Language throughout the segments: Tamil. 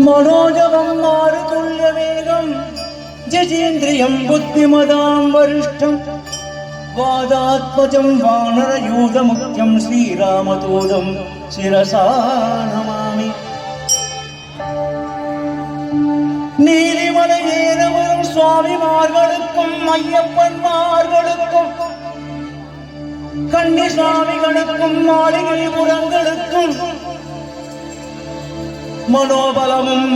मनोजवं मारुतुल्यवेगं जितेन्द्रियं बुद्धिमतां वरिष्ठं वादात्मजं वानरयूथमुख्यं श्रीरामदूतं शिरसा नमामि நீலிமலை ஏற வரும் சுவாமிமார்களுக்கும் ஐயப்பன்மார்களுக்கும் கன்னி சுவாமிகளுக்கும் மாளிகை புறங்களுக்கும் மனோபலமும்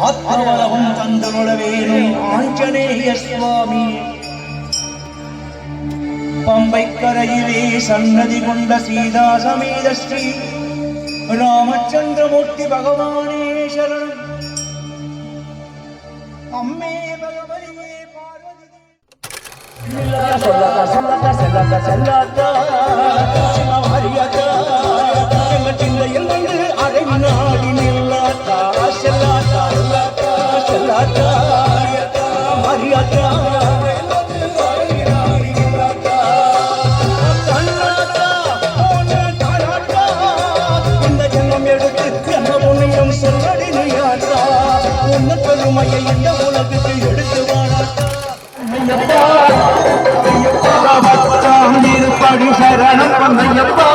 ஆத்மபலமும் தந்துள்ள வேணும் ஆஞ்சநேய சுவாமி பம்பை கரையிலே சன்னதி கொண்ட சீதா சமேத ஸ்ரீ ராமச்சந்திரமூர்த்தி பகவானே சரணம் அம்மே பகவதியே பார்வதி சொல்லதா சொல்லதா செல்லதா செல்லாதா சிவமாரியாதா எங்கள் சிந்தையில் வந்து அரை நாடி நில்லாதா செல்லாதா செல்லாதா மாரியாதா இந்த ஜென்மம் எடுத்து என்ன உன்னையும் சொல்லடி நீயாதா உன்ன பெருமையை இந்த உலகுக்கு எடுத்து வாழாதா ஐயப்பா ஐயப்பா இருப்படி சரணம் ஐயப்பா